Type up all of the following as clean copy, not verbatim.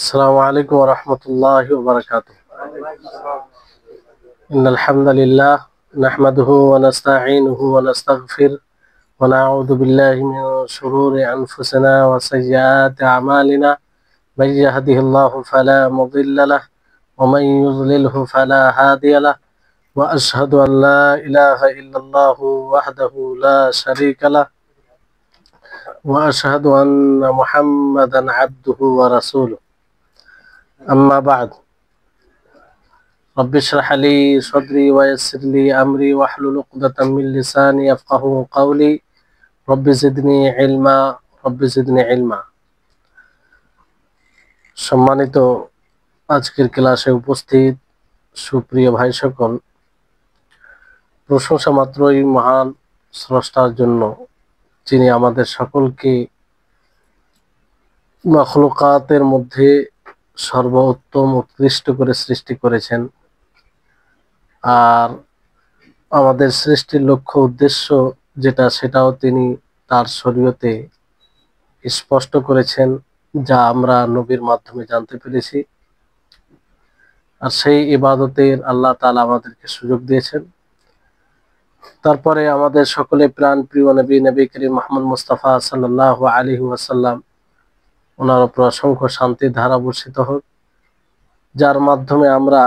السلام عليكم ورحمة الله وبركاته. إن الحمد لله نحمده ونستعينه ونستغفر ونعوذ بالله من شرور أنفسنا وسيئات أعمالنا. من يهده الله فلا مضل له ومن يضلله فلا هادي له، وأشهد أن لا إله إلا الله وحده لا شريك له، وأشهد أن محمدا عبده ورسوله. أما بعد، رب اشرح لي صدري ويسر لي أمري واحلل عقدة من لساني يفقهوا قولي. رب زدني علما رب زدني علما। সম্মানিত আজকের ক্লাসে উপস্থিত সুপ্রিয় ভাই সকল, প্রশংসা মাত্রই মহান স্রষ্টার জন্য, যিনি আমাদের সকলকে মাখলুকাতের মধ্যে সর্বোত্তম উৎকৃষ্ট করে সৃষ্টি করেছেন। আর আমাদের সৃষ্টির লক্ষ্য উদ্দেশ্য যেটা, সেটাও তিনি তার শরীয়তে স্পষ্ট করেছেন, যা আমরা নবীর মাধ্যমে জানতে পেরেছি। আর সেই ইবাদতের আল্লাহ তাআলা আমাদেরকে সুযোগ দিয়েছেন। তারপরে আমাদের সকলে প্রাণ প্রিয় নবী করিম মুহাম্মদ মুস্তাফা সাল্লাল্লাহু আলাইহি ওয়াসাল্লাম, ওনার উপর অসংখ্য শান্তির ধারা বর্ষিত হোক, যার মাধ্যমে আমরা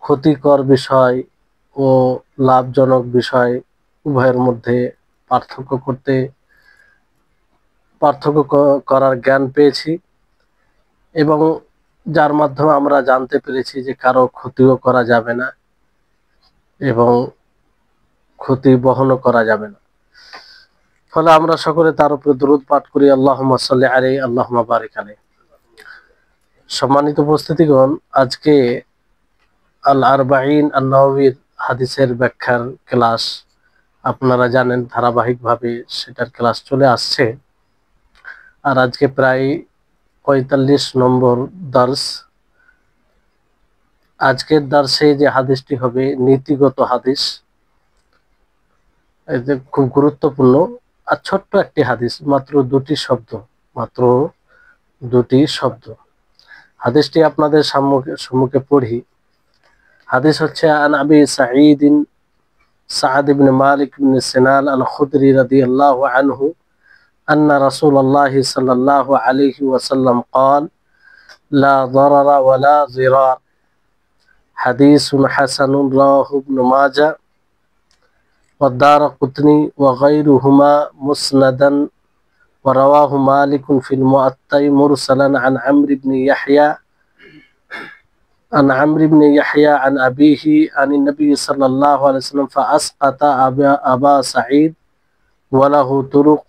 ক্ষতিকর বিষয় ও লাভজনক বিষয় উভয়ের মধ্যে পার্থক্য করার জ্ঞান পেয়েছি, এবং যার মাধ্যমে আমরা জানতে পেরেছি যে কারো ক্ষতিও করা যাবে না এবং ক্ষতি বহনও করা যাবে না। ফলে আমরা সকলে তার উপরে দরুদ পাঠ করি, আল্লাহুম্মা সাল্লি আলাইহি আল্লাহুম্মা বারিক আলাইহি। সম্মানিত উপস্থিতিগণ, আজকে আল আরবাঈন আন-নওয়ীর হাদিসের ব্যাখ্যার ক্লাস, আপনারা জানেন ধারাবাহিকভাবে সেটার ক্লাস চলে আসছে। আর আজকে প্রায় ৪৫ নম্বর দার্স। আজকের দার্সে যে হাদিসটি হবে নীতিগত হাদিস, এতে খুব গুরুত্বপূর্ণ আর ছোট্ট একটি হাদিস, মাত্র দুটি শব্দ। হাদিসটি আপনাদের সম্মুখে পড়ি। হাদিস হচ্ছে আন আবি সা'দ ইবনে মালিক ইবনে সিনান আল-খুদরি রাদিয়াল্লাহু আনহু আন্না রাসূলুল্লাহ সাল্লাল্লাহু আলাইহি ওয়াসাল্লাম قال لا ضرر ولا ضرار حديث حسن رواه ابن ماجه والدارقطني وغيرهما مسندا، ورواه مالك في الموطأ مرسلا عن عمرو بن يحيى عن أبيه عن النبي صلى الله عليه وسلم فأسقط أبا سعيد وله طرق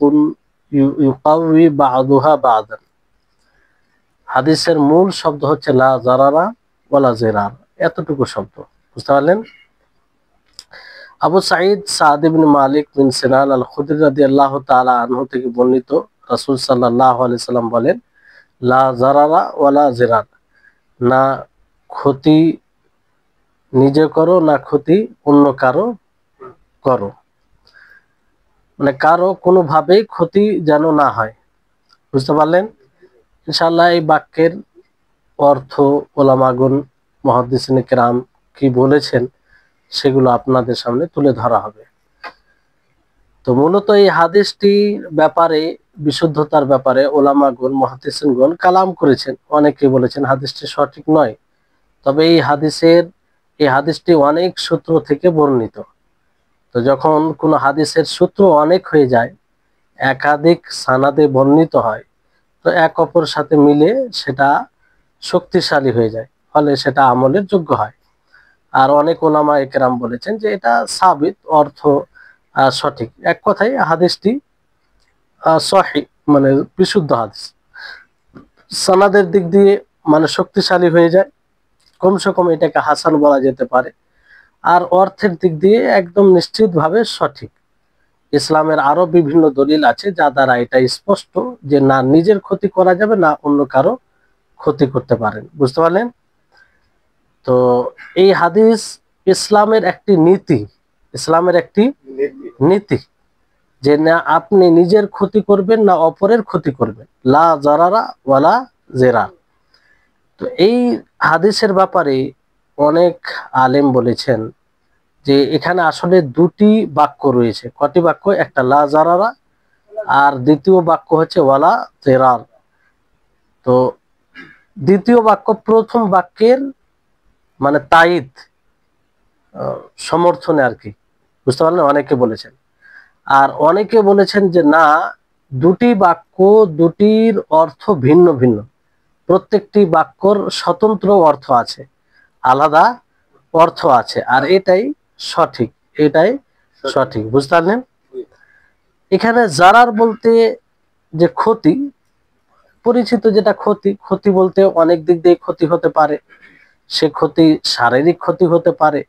يقوي بعضها بعضا। হাদিসের মূল শব্দ হচ্ছে লা জারারা ওয়ালা জিরার, এতটুকু শব্দ বুঝতে পারলেন। আবু সা'দ ইবনে মালিক বিন সিনান আল-খুদরি রাদিয়াল্লাহু তাআলা আনহু থেকে বর্ণিত, রাসূল সাল্লাল্লাহু আলাইহি সাল্লাম বলেন, লা জারারা ওয়ালা জিরার, না ক্ষতি নিজে করো না ক্ষতি অন্য কারো করো, মানে কারো কোনোভাবেই ক্ষতি যেন না হয়। বুঝতে পারলেন? ইনশাআল্লাহ এই বাক্যের অর্থ উলামাগণ মুহাদ্দিসিনে কেরাম কি বলেছেন সেগুলো আপনাদের সামনে তুলে ধরা হবে। তো মূলত এই হাদিসটির ব্যাপারে, বিশুদ্ধতার ব্যাপারে উলামাগণ মুহাদ্দিসিনগণ কালাম করেছেন। অনেকে বলেছেন হাদিসটি সঠিক নয়, তবে এই হাদিসটি অনেক সূত্র থেকে বর্ণিত। তো যখন কোনো হাদিসের সূত্র অনেক হয়ে যায়, একাধিক সানাদে বর্ণিত হয়, তো এক অপর সাথে মিলে সেটা শক্তিশালী হয়ে যায়, ফলে সেটা আমলের যোগ্য হয়। আর অনেক উলামায়ে কেরাম বলেছেন যে এটা সাবিত, অর্থ সঠিক। এক কথায় হাদিসটি সহিহ, মানে বিশুদ্ধ হাদিস। সানাদের দিক দিয়ে মানে শক্তিশালী হয়ে যায়, কমসে কম এটাকে হাসান বলা যেতে পারে। আর অর্থের দিক দিয়ে একদম নিশ্চিতভাবে সঠিক। ইসলামের আরো বিভিন্ন দলিল আছে যা দ্বারা এটা স্পষ্ট যে না নিজের ক্ষতি করা যাবে, না অন্য কারো ক্ষতি করতে পারেন। বুঝতে পারলেন? তো এই হাদিস ইসলামের একটি নীতি যে না আপনি নিজের ক্ষতি করবেন না অপরের ক্ষতি করবেন। লা জারারা ওয়ালা জেরার। তো এই হাদিসের ব্যাপারে অনেক আলেম বলেছেন যে এখানে আসলে দুটি বাক্য রয়েছে। কটি বাক্য? একটা লা জারারা, আর দ্বিতীয় বাক্য হচ্ছে ওয়ালা জেরার। তো দ্বিতীয় বাক্য প্রথম বাক্যের মানে তাইদ, সমর্থনে আর কি, বুঝতে পারলেন? অনেকে বলেছেন। আর অনেকে বলেছেন যে না, দুটি বাক্য, দুটির অর্থ ভিন্ন ভিন্ন, প্রত্যেকটি বাক্যর স্বতন্ত্র অর্থ আছে, আলাদা অর্থ আছে, আর এটাই সঠিক, এটাই সঠিক, বুঝতে পারলেন? এখানে জারার বলতে যে ক্ষতি, পরিচিত যেটা ক্ষতি, ক্ষতি বলতে অনেক দিক দিয়ে ক্ষতি হতে পারে। সে ক্ষতি শারীরিক ক্ষতি হতে পারে,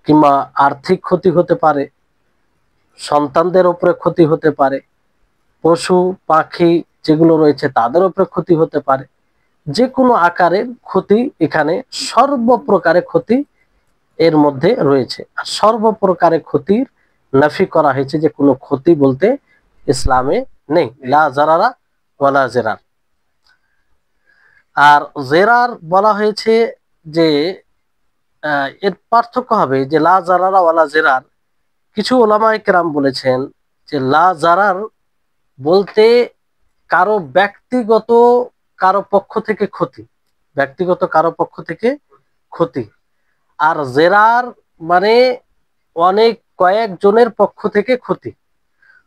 কিংবা আর্থিক ক্ষতি হতে পারে, সন্তানদের উপরে ক্ষতি হতে পারে, পশু পাখি যেগুলো রয়েছে তাদের উপরে ক্ষতি হতে পারে। যে কোনো আকারের ক্ষতি, এখানে সর্বপ্রকারের ক্ষতি এর মধ্যে রয়েছে। আর সর্বপ্রকারের ক্ষতির নাফি করা হয়েছে, যে কোনো ক্ষতি বলতে ইসলামে নেই, লা জারারা ওয়ালা জেরার। আর জেরার বলা হয়েছে যে এর পার্থক্য হবে যে লা জারারা ওয়ালা জেরার। কিছু ওলামায়ে কেরাম বলেছেন যে লা জারার বলতে কারো ব্যক্তিগত, কারো পক্ষ থেকে ক্ষতি, ব্যক্তিগত কারো পক্ষ থেকে ক্ষতি। আর জেরার মানে অনেক কয়েকজনের পক্ষ থেকে ক্ষতি,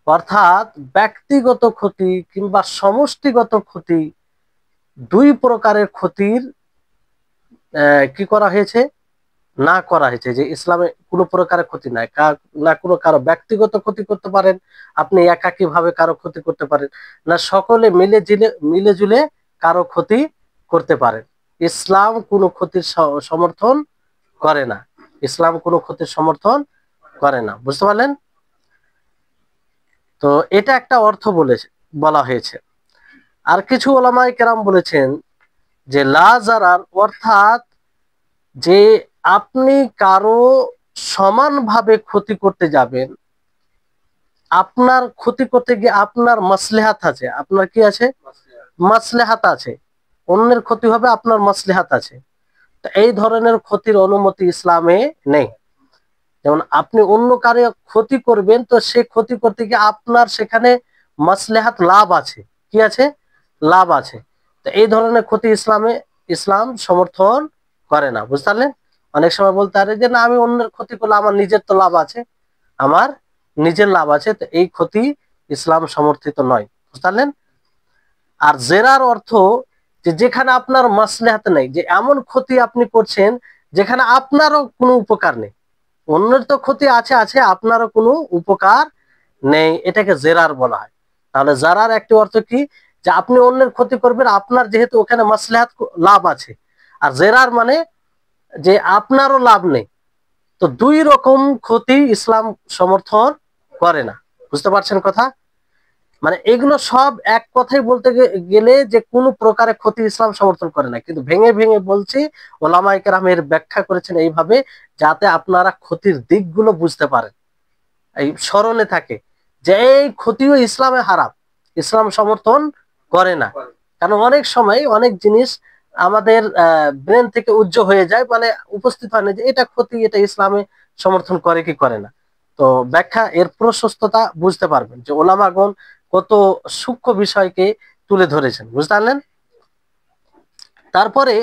অর্থাৎ ব্যক্তিগত ক্ষতি কিংবা সমষ্টিগত ক্ষতি, দুই প্রকারের ক্ষতির কি করা হয়েছে, না করা হয়েছে। যে ইসলামে কোনো প্রকারের ক্ষতি নাই, না কোনো কারো ব্যক্তিগত ক্ষতি করতে পারেন আপনি, একাকী ভাবে কারো ক্ষতি করতে পারেন, না সকলে মিলে জুলে কারো ক্ষতি করতে পারেন। ইসলাম কোনো ক্ষতির সমর্থন করে না, ইসলাম কোনো ক্ষতির সমর্থন করে না, বুঝতে পারলেন? তো এটা একটা অর্থ বলা হয়েছে। আর কিছু ওলামায়ে কেরাম বলেছেন যে লা জারার অর্থাৎ যে আপনি কারো সমানভাবে ক্ষতি করতে যাবেন, আপনার ক্ষতি করতে গিয়ে আপনার মাসলেহাত আছে, আপনার কি আছে? মাসলেহাত আছে, অন্যের ক্ষতি হবে, আপনার মাসলেহাত আছে। তো এই ধরনের ক্ষতির অনুমতি ইসলামে নেই। যেমন আপনি অন্য কারো ক্ষতি করবেন, তো সে ক্ষতি করতে গিয়ে আপনার সেখানে মাসলেহাত, লাভ আছে, কি আছে? লাভ আছে। তো এই ধরনের ক্ষতি ইসলাম সমর্থন করে না, বুঝতে পারলেন? অনেক সময় বলতে পারে যে না, আমি অন্যের ক্ষতি করলে আমার নিজের তো লাভ আছে, আমার নিজের লাভ আছে, তো এই ক্ষতি ইসলাম সমর্থিত নয়, বুঝতে পারলেন? আর জেরার অর্থ যে যেখানে আপনার মাসলেহাত নেই, যে এমন ক্ষতি আপনি করছেন যেখানে আপনারও কোনো উপকার নেই, অন্যের তো ক্ষতি আছে আছে, আপনারও কোনো উপকার নেই, এটাকে জেরার বলা হয়। তাহলে জারার একটি অর্থ কি, যে আপনি অন্যের ক্ষতি করবেন, আপনার যেহেতু ওখানে মাসলেহাত, লাভ আছে। আর জেরার মানে যে আপনারও লাভ নেই। তো দুই রকম ক্ষতি ইসলাম সমর্থন করে না, বুঝতে পারছেন কথা? মানে এগুলো সব এক কথাই বলতে গেলে যে কোনো প্রকারের ক্ষতি ইসলাম সমর্থন করে না, কিন্তু ভেঙে ভেঙে বলছি, ওলামায়ে কেরামের ব্যাখ্যা করেছেন এইভাবে যাতে আপনারা ক্ষতির দিকগুলো বুঝতে পারেন, এই স্মরণে থাকে যে এই ক্ষতিও ইসলামে হারাম, ইসলাম সমর্থন করে না। কারণ অনেক সময় অনেক জিনিস আমাদের ব্রেন থেকে উজ্জ্ব হয়ে যায়, মানে উপস্থিত হয় না যে এটা ক্ষতি, এটা ইসলামে সমর্থন করে কি করে না। তো ব্যাখ্যা এর প্রশস্ততা বুঝতে পারবেন যে ওলামাগণ কত সূক্ষ্ম বিষয়কে তুলে ধরেছেন, বুঝতে পারলেন? তারপরে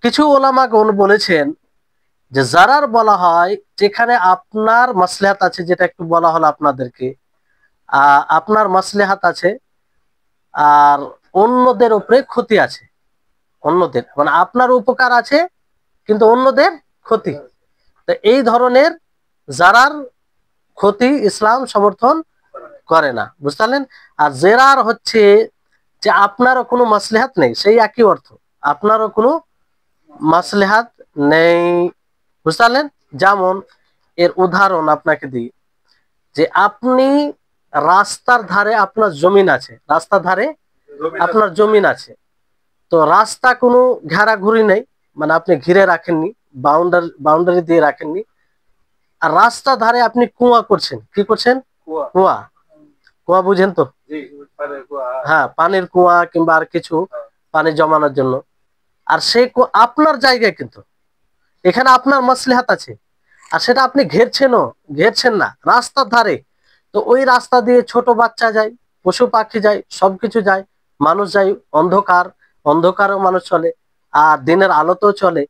কিছু ওলামাগণ বলেছেন যে জারার বলা হয় যেখানে আপনার মাসলেহাত আছে, যেটা একটু বলা হলো আপনাদেরকে, আপনার মাসলেহাত আছে আর অন্যদের উপরে ক্ষতি আছে, অন্যদের মানে আপনার উপকার আছে কিন্তু অন্যদের ক্ষতি। তো এই ধরনের জারার ক্ষতি ইসলাম সমর্থন করে না, বুঝতে পারলেন? আর জেরার হচ্ছে যে আপনারও কোনো মাসলেহাত নেই, সেই একই অর্থ, আপনারও কোনো মাসলেহাত নেই, বুঝতে পারলেন? যেমন এর উদাহরণ আপনাকে দিই, যে আপনি রাস্তার ধারে আপনার জমিন আছে, রাস্তার ধারে আপনার জমিন আছে, তো রাস্তা কোনো ঘেরাঘুরি নেই, মানে আপনি ঘিরে রাখেননি, বাউন্ডারি দিয়ে রাখেননি। আর রাস্তা ধারে আপনি কুয়া করছেন, কি করছেন? কুয়া, কুয়া বুঝেন তো? হ্যাঁ, পানির কুয়া কিংবা আর কিছু পানি জমানোর জন্য। আর সেই আপনার জায়গায়, কিন্তু এখানে আপনার মাসলিহাত আছে, আর সেটা আপনি ঘেরছেন না, রাস্তার ধারে। তো ওই রাস্তা দিয়ে ছোট বাচ্চা যায়, পশু পাখি যায়, সবকিছু যায়, মানুষ যায়, অন্ধকারও মানুষ চলে, আর দিনের আলোতেও চলে।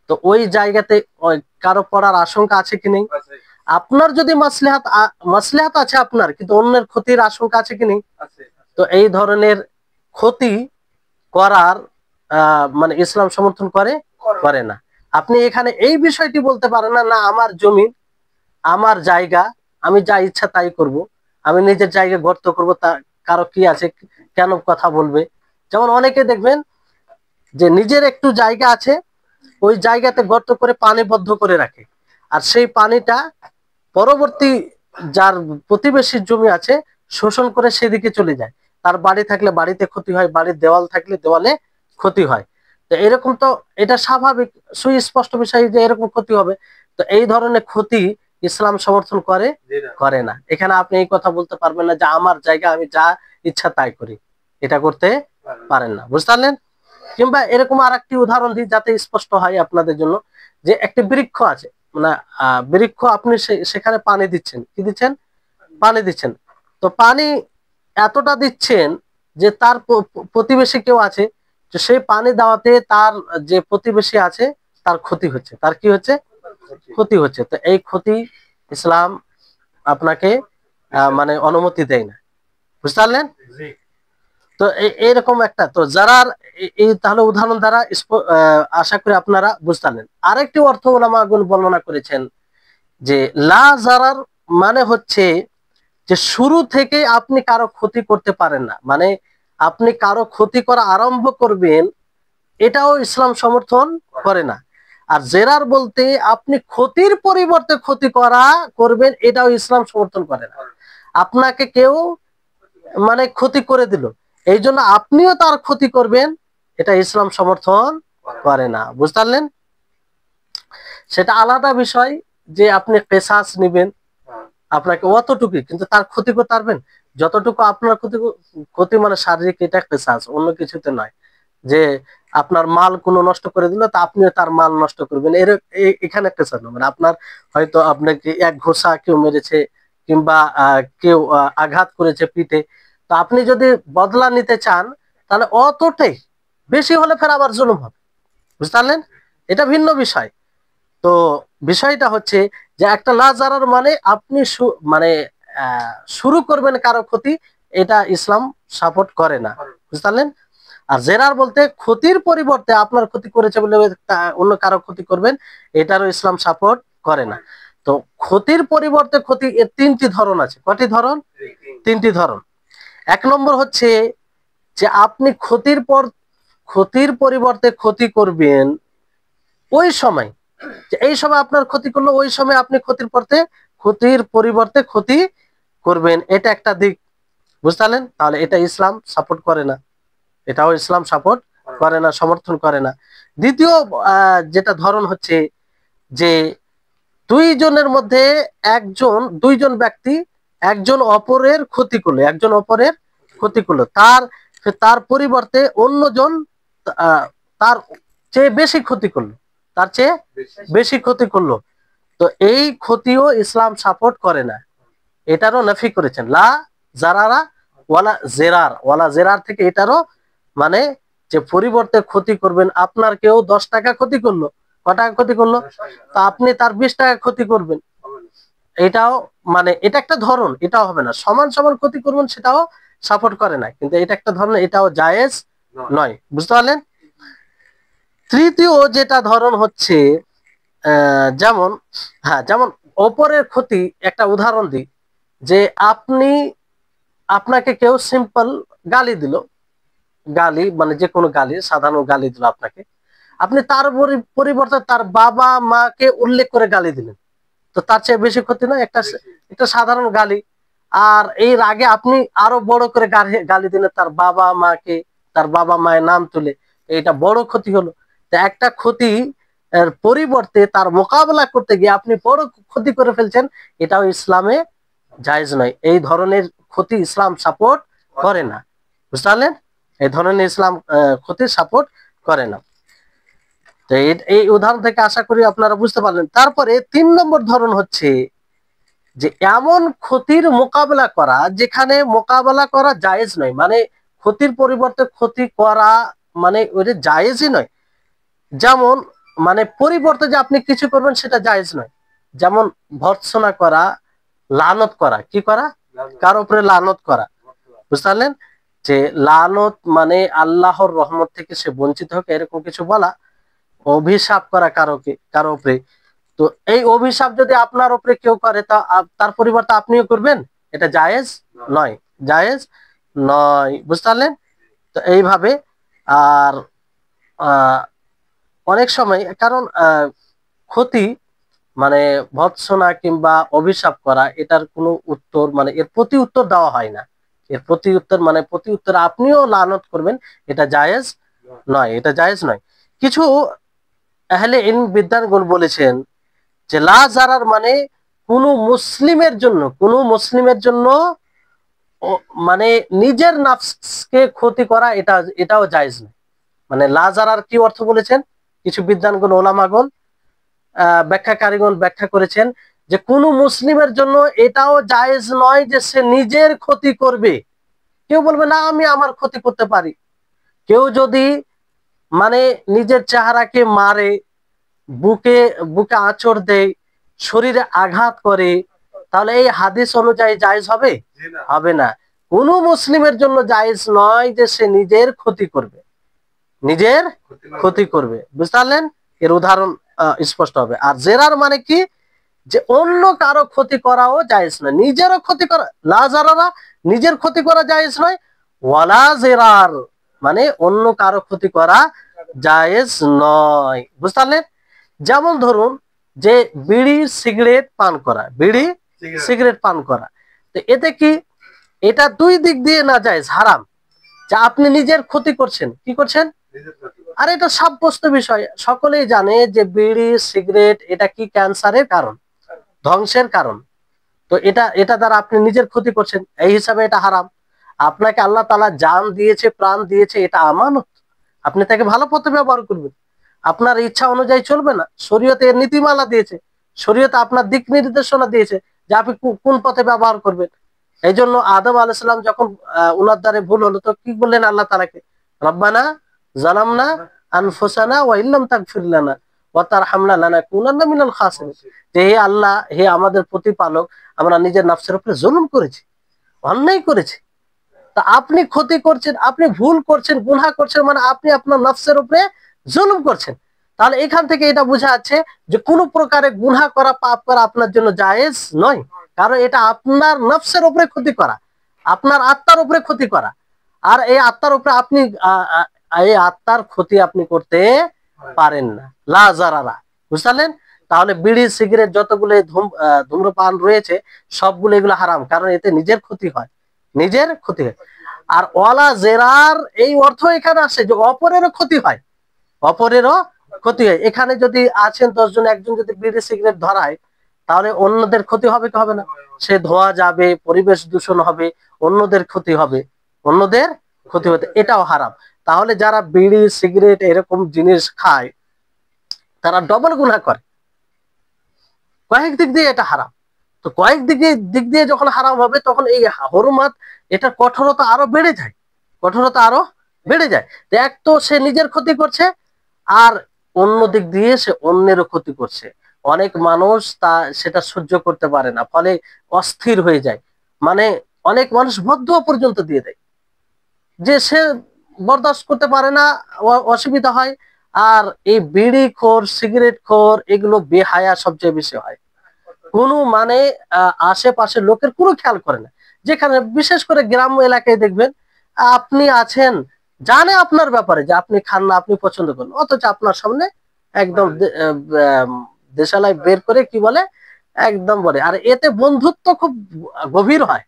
তো ওই জায়গাতে কারো পড়ার আশঙ্কা আছে কি নেই? আপনার যদি মাসলিহাত আছে আপনার, কিন্তু অন্যের ক্ষতির আশঙ্কা আছে কি নেই? তো এই ধরনের ক্ষতি করার মানে ইসলাম সমর্থন করে না। আপনি এখানে এই বিষয়টি বলতে পারেন না, না আমার জমি, আমার জায়গা, আমি যা ইচ্ছা তাই করব, আমি নিজের জায়গায় গর্ত করব, তা কারো কি আছে, কেন কথা বলবে? যেমন অনেকে দেখবেন যে নিজের একটু জায়গা আছে, ওই জায়গাতে গর্ত করে পানি বদ্ধ করে রাখে, আর সেই পানিটা পরবর্তী যার প্রতিবেশীর জমি আছে শোষণ করে সেদিকে চলে যায়। তার বাড়ি থাকলে বাড়িতে ক্ষতি হয়, বাড়ির দেওয়াল থাকলে দেওয়ালে ক্ষতি হয়। তো এরকম তো এটা স্বাভাবিক, সুস্পষ্ট বিষয় যে এরকম ক্ষতি হবে। তো এই ধরনের ক্ষতি ইসলাম সমর্থন করে না। এখানে আপনি এই কথা বলতে পারবেন না যে আমার জায়গা, আমি যা ইচ্ছা তাই করি, এটা করতে পারেন না। বুঝতে পারলেন? কিংবা এরকম আর একটি উদাহরণ দিই যাতে স্পষ্ট হয় আপনাদের জন্য, যে একটি বৃক্ষ আছে, মানে বৃক্ষ, আপনি সেখানে পানি দিচ্ছেন, কি দিচ্ছেন? পানি দিচ্ছেন। তো পানি এতটা দিচ্ছেন যে তার প্রতিবেশী কেউ আছে, তো সেই পানি দেওয়াতে তার যে প্রতিবেশী আছে তার ক্ষতি হচ্ছে, তার কি হচ্ছে? ক্ষতি হচ্ছে। তো এই ক্ষতি ইসলাম আপনাকে মানে অনুমতি দেয় না। বুঝতে পারলেন? তো এইরকম একটা, তো যারা এই তাহলে উদাহরণ দ্বারা আশা করি আপনারা বুঝতে পারলেন। আরেকটি অর্থ ওলামাগণ বর্ণনা করেছেন যে লা জারার মানে হচ্ছে যে শুরু থেকে আপনি কারো ক্ষতি করতে পারেন না, মানে আপনি কারো ক্ষতি করা আরম্ভ করবেন, এটাও ইসলাম সমর্থন করে না। আর জেরার বলতে আপনি ক্ষতির পরিবর্তে ক্ষতি করবেন, এটাও ইসলাম সমর্থন করে না। আপনাকে কেউ মানে ক্ষতি করে দিল, এই জন্য আপনিও তার ক্ষতি করবেন, এটা ইসলাম সমর্থন করে না। বুঝতে পারলেন? সেটা আলাদা বিষয় যে আপনি কিসাস নেবেন, আপনাকে অতটুকু, কিন্তু তার ক্ষতি করতে পারবেন যতটুকু আপনার ক্ষতি মানে শারীরিক, এটা কিসাস, অন্য কিছুতে নয়। যে আপনার মাল কোনো নষ্ট করে দিল, তা আপনিও তার মাল নষ্ট করবেন, এখানে কিসাস না। মানে আপনার হয়তো আপনাকে এক ঘোষা কেউ মেরেছে, কিংবা কেউ আঘাত করেছে পিঠে, তো আপনি যদি বদলা নিতে চান তাহলে অতটাই, বেশি হলে ফের আবার জুলুম হবে। বুঝতে পারলেন? এটা ভিন্ন বিষয়। তো বিষয়টা হচ্ছে যে একটা লা জারার মানে আপনি মানে শুরু করবেন কারো ক্ষতি, এটা ইসলাম সাপোর্ট করে না। বুঝতে পারলেন? আর জেরার বলতে ক্ষতির পরিবর্তে আপনার ক্ষতি করেছে বলে অন্য কারো ক্ষতি করবেন, এটারও ইসলাম সাপোর্ট করে না। তো ক্ষতির পরিবর্তে ক্ষতি, এর তিনটি ধরন আছে। কয়টি ধরন? তিনটি ধরন। এক নম্বর হচ্ছে যে আপনি ক্ষতির পরিবর্তে ক্ষতি করবেন ওই সময়, যে এই সময় আপনার ক্ষতি করলো, ওই সময় আপনি ক্ষতির পরিবর্তে ক্ষতি করবেন, এটা একটা দিক। বুঝতে পারলেন? তাহলে এটা ইসলাম সাপোর্ট করে না, এটাও ইসলাম সাপোর্ট করে না, সমর্থন করে না। দ্বিতীয় যেটা ধরন হচ্ছে যে দুইজন ব্যক্তি একজন অপরের ক্ষতি করলো, তার পরিবর্তে অন্যজন তার চেয়ে বেশি ক্ষতি করলো, তার চেয়ে বেশি ক্ষতি করলো। তো এই ক্ষতিও ইসলাম সাপোর্ট করে না, এটারও নাফি করেছেন। লা জারারা ওয়ালা জেরার থেকে এটারও মানে যে পরিবর্তে ক্ষতি করবেন, আপনার কেউ 10 টাকা ক্ষতি করলো, ক টাকা ক্ষতি করলো, তো আপনি তার 20 টাকা ক্ষতি করবেন, এটাও মানে এটা একটা ধরন, এটাও হবে না। সমান সমান ক্ষতি করবেন, সেটাও সাপোর্ট করে না, কিন্তু এটা একটা ধরন, এটাও জায়েজ নয়। বুঝতে পারলেন? তৃতীয় যেটা ধরন হচ্ছে যেমন, হ্যাঁ, যেমন অপরের ক্ষতি, একটা উদাহরণ দিই, যে আপনাকে কেউ সিম্পল গালি দিল, গালি মানে যে কোনো গালি, সাধারণ গালি দিল আপনাকে, আপনি তার পরিবর্তে তার বাবা মাকে উল্লেখ করে গালি দিলেন, তো তার চেয়ে বেশি ক্ষতি নয়? একটা সাধারণ গালি, আর এই রাগে আপনি আরো বড় করে গালি দিলেন তার বাবা মাকে, তার বাবা মায়ের নাম তুলে, এটা বড় ক্ষতি হলো। তো একটা ক্ষতি এর পরিবর্তে তার মোকাবেলা করতে গিয়ে আপনি বড় ক্ষতি করে ফেলছেন, এটাও ইসলামে জায়েজ নয়। এই ধরনের ক্ষতি ইসলাম সাপোর্ট করে না, বুঝতে পারলেন? এই ধরনের ইসলাম ক্ষতির সাপোর্ট করে না। তো এই উদাহরণ থেকে আশা করি আপনারা বুঝতে পারলেন। তারপরে 3 নম্বর ধরন হচ্ছে যে এমন ক্ষতির মোকাবেলা করা যেখানে মোকাবেলা করা জায়েজ নয়, মানে ক্ষতির পরিবর্তে ক্ষতি করা মানে ওইটা জায়েজই নয়। যেমন মানে পরিবর্তে যে আপনি কিছু করবেন সেটা জায়েজ নয়। যেমন ভর্ৎসনা করা, লানত করা, কি করা, কার উপরে লানত করা, বুঝতে পারলেন? যে লানত মানে আল্লাহর রহমত থেকে সে বঞ্চিত হোক এরকম কিছু বলা, অভিশাপ করা কারো উপরে। তো এই অভিশাপ যদি আপনার উপরে কেউ করে তা তার পরিবর্তে আপনিও করবেন, এটা জায়েজ নয়, জায়েজ নয়, বুঝতে পারলেন? তো এইভাবে। আর অনেক সময় কারণ ক্ষতি মানে ভৎসনা কিংবা অভিশাপ করা, এটার কোনো উত্তর মানে এর প্রতি উত্তর দেওয়া হয় না। এর প্রতি উত্তর মানে প্রতি উত্তর আপনিও লানত করবেন, এটা জায়েজ নয়, এটা জায়েজ নয়। কিছু আহলে ইলম বিদ্বানগণ বলেছেন যে লা জারার মানে কোন মুসলিমের জন্য মানে নিজের নাফসকে ক্ষতি করা, এটাও জায়েজ নয়। মানে লা জারার কি অর্থ বলেছেন কিছু বিদ্বানগণ, ওলামাগণ, ব্যাখ্যাকারীগণ ব্যাখ্যা করেছেন যে কোন মুসলিমের জন্য এটাও জায়েজ নয় যে সে নিজের ক্ষতি করবে। কেউ বলবে না আমি আমার ক্ষতি করতে পারি। কেউ যদি মানে নিজের চেহারাকে মারে, বুকে বুকে আঁচড় দেয়, শরীরে আঘাত করে, তাহলে এই হাদিস অনুযায়ী জায়েজ হবে? হবে না। কোন মুসলিমের জন্য জায়েজ নয় যে সে নিজের ক্ষতি করবে, নিজের ক্ষতি করবে, বুঝতে পারলেন? এর উদাহরণ স্পষ্ট হবে। আর জেরার মানে কি, যে অন্য কারো ক্ষতি করাও জায়েজ নয়, নিজেরও ক্ষতি করা, লা জারারা নিজের ক্ষতি করা জায়েজ নয়, ওয়ালা জেরার মানে অন্য কারো ক্ষতি করা জায়েজ নয়, বুঝতে পারলেন? যেমন ধরুন যে বিড়ি সিগারেট পান করা, বিড়ি সিগারেট পান করা, তো এতে কি, এটা দুই দিক দিয়ে না জায়েজ, হারাম। যা আপনি নিজের ক্ষতি করছেন, কি করছেন, আর এটা সাব্যস্ত বিষয়, সকলেই জানে যে বিড়ি সিগারেট এটা কি ক্যান্সারের কারণ, ধ্বংসের কারণ। তো এটা দ্বারা আপনি নিজের ক্ষতি করছেন, এই হিসাবে এটা হারাম। আপনাকে আল্লাহ তাআলা জান দিয়েছে, প্রাণ দিয়েছে, এটা আমানত, আপনি তাকে ভালো পথে ব্যবহার করবেন। আপনার ইচ্ছা অনুযায়ী চলবে না, শরীয়তে এর নীতিমালা দিয়েছে, শরীয়তে আপনার দিক নির্দেশনা দিয়েছে যে আপনি কোন পথে ব্যবহার করবেন। এই জন্য আদম আলাইহিস সালাম যখন উনার দ্বারে ভুল হলো, তো কি বললেন আল্লাহ তাআলাকে, রব্বানা জালামনা আনফুসানা ওয়া ইল্লাম তাগফির লানা ওয়া তারহামনা লানাকুনান্না মিনাল খাসিরিন। যে হে আল্লাহ, হে আমাদের প্রতিপালক, আমরা নিজের নফসের উপরে জুলুম করেছি, অন্যায় করেছি। তা আপনি ক্ষতি করছেন, আপনি ভুল করছেন, গুনাহ করছেন, মানে আপনি আপনার নফসের উপরে জুলুম করছেন। তাহলে এখান থেকে এটা বোঝা যাচ্ছে যে কোন প্রকারে গুনাহ করা, পাপ করা আপনার জন্য জায়েজ নয়, কারণ এটা আপনার নফসের উপরে ক্ষতি করা, আপনার আত্মার উপরে ক্ষতি করা। আর এই আত্মার উপরে আপনি এই আত্মার ক্ষতি আপনি করতে পারেন না, লা জারারা, বুঝলেন? তাহলে বিড়ি সিগারেট যতগুলো ধূম্রপান রয়েছে সবগুলো এগুলো হারাম, কারণ এতে নিজের ক্ষতি হয়, নিজের ক্ষতি হয়। আর ওয়ালা জেরার এই অর্থ এখানে আসে যে অপরেরও ক্ষতি হয়, অপরেরও ক্ষতি হয়। এখানে যদি আছেন 10 জন, একজন যদি বিড়ি সিগারেট ধরায়, তাহলে অন্যদের ক্ষতি হবে কি হবে না? সে ধোঁয়া যাবে, পরিবেশ দূষণ হবে, অন্যদের ক্ষতি হবে, অন্যদের ক্ষতি হতে, এটাও হারাম। তাহলে যারা বিড়ি সিগারেট এরকম জিনিস খায় তারা ডবল গুনাহ করে, কয়েক দিক দিয়ে এটা হারাম। তো কয়েক দিক দিয়ে যখন হারাম হবে, তখন এই হরমাত, এটা কঠোরতা আরো বেড়ে যায়, কঠোরতা আরো বেড়ে যায়। এক তো সে নিজের ক্ষতি করছে, আর অন্য দিক দিয়ে সে অন্যেরও ক্ষতি করছে। অনেক মানুষ সেটা সহ্য করতে পারে না, ফলে অস্থির হয়ে যায়। মানে অনেক মানুষ বদদুয়া পর্যন্ত দিয়ে দেয়, যে সে বরদাস্ত করতে পারে না, অসুবিধা হয়। আর এই বিড়ি খোর, সিগারেট খোর, এগুলো বেহায়া সবচেয়ে বেশি হয়। কোনো মানে আশেপাশের লোকের কোনো খেয়াল করে না। যেখানে বিশেষ করে গ্রাম্য এলাকায় দেখবেন, আপনি আছেন, জানে আপনার ব্যাপারে যে আপনি খান না, আপনি পছন্দ করেন, অথচ আপনার সামনে একদম দেশালাই বের করে কি বলে, একদম বলে। আর এতে বন্ধুত্ব খুব গভীর হয়।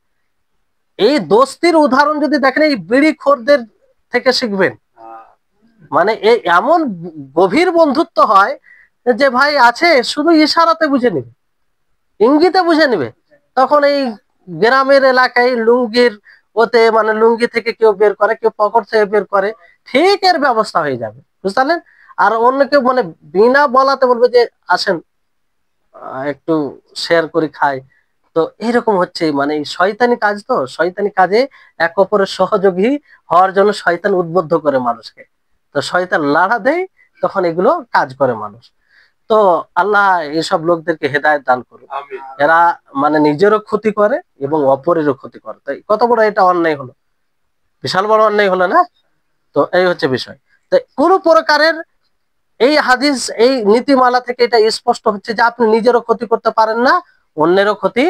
এই দোস্তির উদাহরণ যদি দেখেন, এই বিড়ি খোরদের থেকে শিখবেন। মানে এই এমন গভীর বন্ধুত্ব হয় যে ভাই আছে, শুধু ইশারাতে বুঝে নিবে, ইঙ্গিতে বুঝে নিবে। তখন এই গ্রামের এলাকায় লুঙ্গির ওতে মানে লুঙ্গি থেকে কেউ বের করে, কেউ পকেট থেকে বের করে, ঠিক এর ব্যবস্থা হয়ে যাবে, বুঝতে পারলেন? আর অন্য কেউ মানে বিনা বলাতে বলবে যে আসেন একটু শেয়ার করে খাই। তো এরকম হচ্ছে মানে এই শয়তানি কাজ, তো শয়তানি কাজে এক অপরের সহযোগী হওয়ার জন্য শয়তান উদ্বুদ্ধ করে মানুষকে। তো শয়তান লাড়া দেয়, তখন এগুলো কাজ করে মানুষ। তো আল্লাহ এসব লোকদেরকে হেদায়েত দান করুন। এরা মানে নিজেরও ক্ষতি করে এবং অপরেরও ক্ষতি করে। তাই কত বড় এটা অন্যায় হলো, বিশাল বড় অন্যায় হলো না? তো এই হচ্ছে বিষয়। তো কোন প্রকারের এই হাদিস এই নীতিমালা থেকে এটা স্পষ্ট হচ্ছে যে আপনি নিজেরও ক্ষতি করতে পারেন না, অন্যেরও ক্ষতি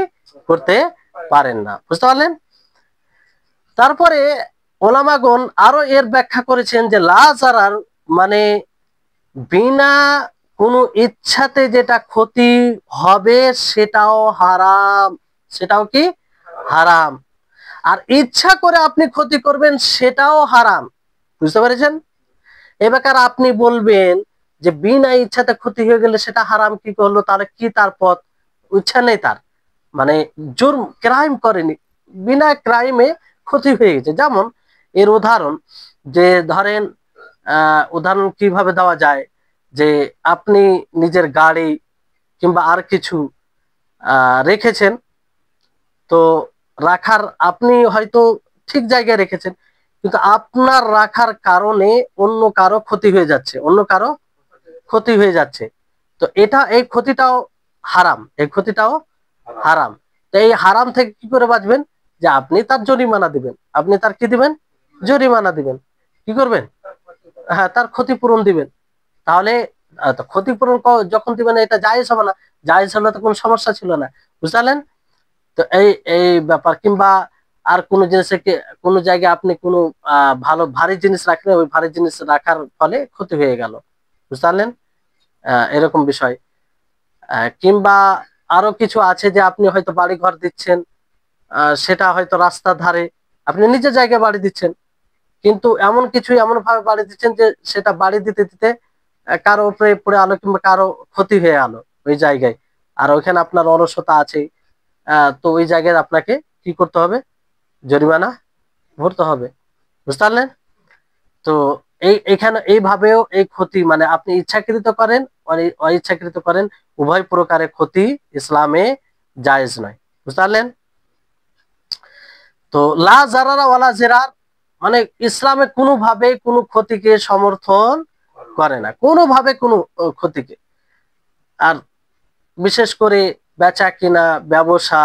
করতে পারেন না, বুঝতে পারলেন? তারপরে ওলামাগণ আরো এর ব্যাখ্যা করেছেন যে লা জারার মানে বিনা কোনো ইচ্ছাতে যেটা ক্ষতি হবে সেটাও হারাম, সেটাও কি হারাম। আর ইচ্ছা করে আপনি ক্ষতি করবেন সেটাও হারাম, বুঝতে পেরেছেন? এবার আপনি বলবেন যে বিনা ইচ্ছাতে ক্ষতি হয়ে গেলে সেটা হারাম কি করলো, তাহলে কি তার পথ? ইচ্ছা নেই তার, মানে জুরম ক্রাইম করেনি, বিনা ক্রাইমে ক্ষতি হয়ে গেছে। যেমন এর উদাহরণ, যে ধরেন উদাহরণ কিভাবে দেওয়া যায়, যে আপনি নিজের গাড়ি কিংবা আর কিছু রেখেছেন, তো রাখার আপনি হয়তো ঠিক জায়গায় রেখেছেন, কিন্তু আপনার রাখার কারণে অন্য কারো ক্ষতি হয়ে যাচ্ছে, অন্য কারো ক্ষতি হয়ে যাচ্ছে। তো এটা এই ক্ষতিটাও হারাম, এই ক্ষতিটাও হারাম। তো এই হারাম থেকে কি করে বাঁচবেন? যে আপনি তার জরিমানা দিবেন, আপনি তার কি দিবেন? জরিমানা দিবেন। কি করবেন? হ্যাঁ, তার ক্ষতিপূরণ দিবেন। তাহলে তো ক্ষতিপূরণ যখন দিবেন এটা জায়েজ হবে না, জায়েজ হলে তো কোনো সমস্যা ছিল না, বুঝলেন? তো এই এই ব্যাপার। কিংবা আর কোনো জিনিসে কোনো জায়গায় আপনি কোনো ভালো ভারী জিনিস রাখলেন, ওই ভারী জিনিস রাখার ফলে ক্ষতি হয়ে গেল, বুঝতে পারলেন? এরকম বিষয়। কিংবা আরো কিছু আছে যে আপনি হয়তো বাড়ি ঘর দিচ্ছেন, সেটা হয়তো রাস্তার ধারে, আপনি নিজের জায়গায় বাড়ি দিচ্ছেন, কিন্তু এমন কিছু এমন ভাবে বাড়ি দিচ্ছেন যে সেটা বাড়ি দিতে দিতে কারো উপরে পড়ে আলো কিংবা কারো ক্ষতি হয়ে আলো ওই জায়গায়। আর ওইখানে আপনার অলসতা আছে, তো ওই জায়গায় আপনাকে কি করতে হবে? জরিমানা ভরতে হবে, বুঝতে পারলেন? তো এখানে এইভাবেও এই ক্ষতি মানে আপনি ইচ্ছাকৃত করেন অনিচ্ছাকৃত করেন, উভয় প্রকারের ক্ষতি ইসলামে জায়েজ নয়, বুঝতে পারলেন? তো লা জারারা ওয়ালা জিরার মানে ইসলামে কোনোভাবে কোনো ক্ষতিকে সমর্থন করে না, কোনোভাবে কোনো ক্ষতিকে। আর বিশেষ করে বেচা কিনা, ব্যবসা,